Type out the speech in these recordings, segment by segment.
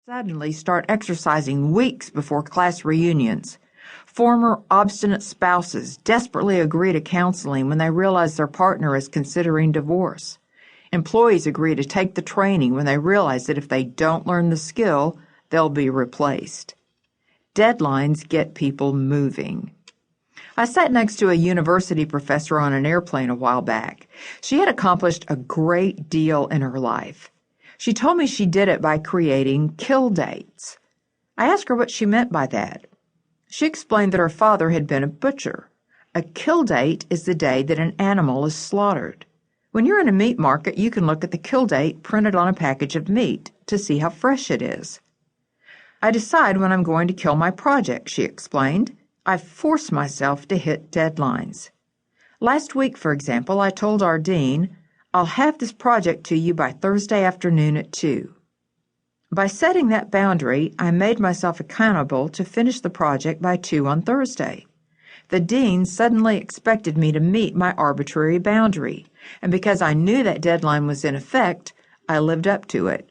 suddenly start exercising weeks before class reunions. Former obstinate spouses desperately agree to counseling when they realize their partner is considering divorce. Employees agree to take the training when they realize that if they don't learn the skill, they'll be replaced. Deadlines get people moving. I sat next to a university professor on an airplane a while back. She had accomplished a great deal in her life. She told me she did it by creating kill dates. I asked her what she meant by that. She explained that her father had been a butcher. A kill date is the day that an animal is slaughtered. When you're in a meat market, you can look at the kill date printed on a package of meat to see how fresh it is. I decide when I'm going to kill my project, she explained. I force myself to hit deadlines. Last week, for example, I told our dean, I'll have this project to you by Thursday afternoon at 2. By setting that boundary, I made myself accountable to finish the project by 2 on Thursday. The dean suddenly expected me to meet my arbitrary boundary, and because I knew that deadline was in effect, I lived up to it.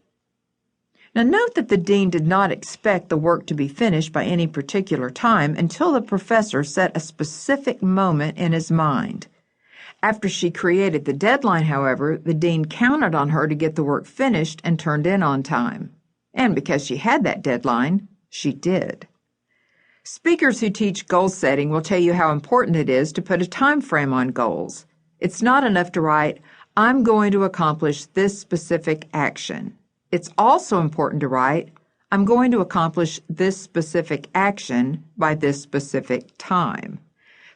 Now note that the dean did not expect the work to be finished by any particular time until the professor set a specific moment in his mind. After she created the deadline, however, the dean counted on her to get the work finished and turned in on time. And because she had that deadline, she did. Speakers who teach goal setting will tell you how important it is to put a time frame on goals. It's not enough to write, I'm going to accomplish this specific action. It's also important to write, I'm going to accomplish this specific action by this specific time.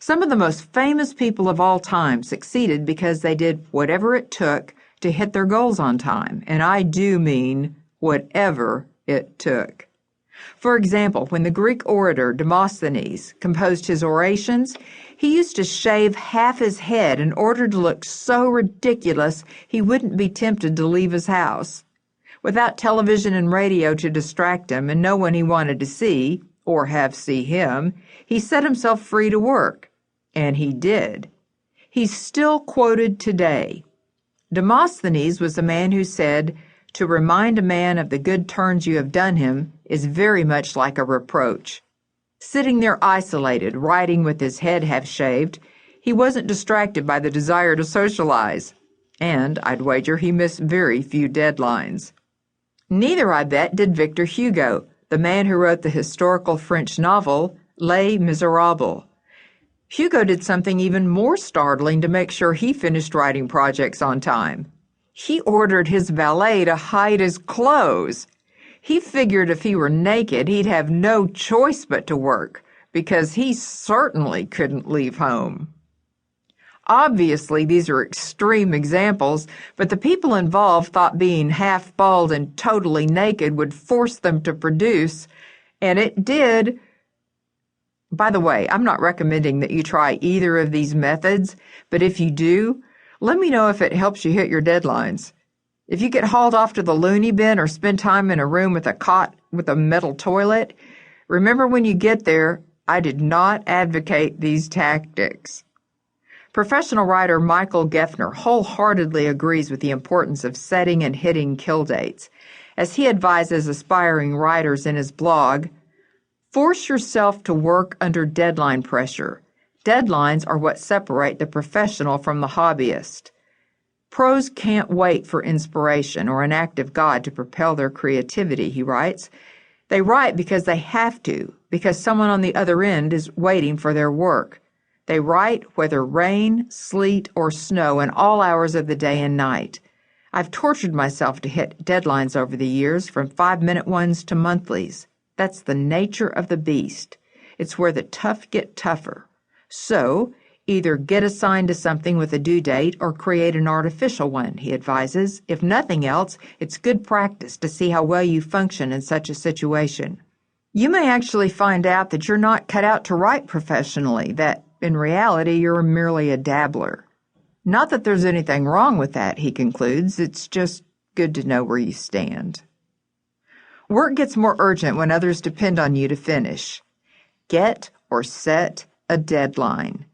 Some of the most famous people of all time succeeded because they did whatever it took to hit their goals on time, and I do mean whatever it took. For example, when the Greek orator Demosthenes composed his orations, he used to shave half his head in order to look so ridiculous he wouldn't be tempted to leave his house. Without television and radio to distract him and no one he wanted to see, or have see him, he set himself free to work. And he did. He's still quoted today. Demosthenes was the man who said, to remind a man of the good turns you have done him is very much like a reproach. Sitting there isolated, writing with his head half shaved, he wasn't distracted by the desire to socialize. And I'd wager he missed very few deadlines. Neither, I bet, did Victor Hugo, the man who wrote the historical French novel Les Miserables. Hugo did something even more startling to make sure he finished writing projects on time. He ordered his valet to hide his clothes. He figured if he were naked, he'd have no choice but to work, because he certainly couldn't leave home. Obviously, these are extreme examples, but the people involved thought being half bald and totally naked would force them to produce, and it did. By the way, I'm not recommending that you try either of these methods, but if you do, let me know if it helps you hit your deadlines. If you get hauled off to the loony bin or spend time in a room with a cot with a metal toilet, remember when you get there, I did not advocate these tactics. Professional writer Michael Geffner wholeheartedly agrees with the importance of setting and hitting kill dates. As he advises aspiring writers in his blog, force yourself to work under deadline pressure. Deadlines are what separate the professional from the hobbyist. Pros can't wait for inspiration or an act of God to propel their creativity, he writes. They write because they have to, because someone on the other end is waiting for their work. They write whether rain, sleet, or snow in all hours of the day and night. I've tortured myself to hit deadlines over the years, from 5-minute ones to monthlies. That's the nature of the beast. It's where the tough get tougher. So, either get assigned to something with a due date or create an artificial one, he advises. If nothing else, it's good practice to see how well you function in such a situation. You may actually find out that you're not cut out to write professionally, that in reality you're merely a dabbler. Not that there's anything wrong with that, he concludes. It's just good to know where you stand. Work gets more urgent when others depend on you to finish. Get or set a deadline.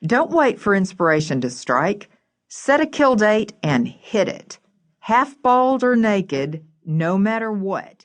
Don't wait for inspiration to strike. Set a kill date and hit it. Half bald or naked, no matter what.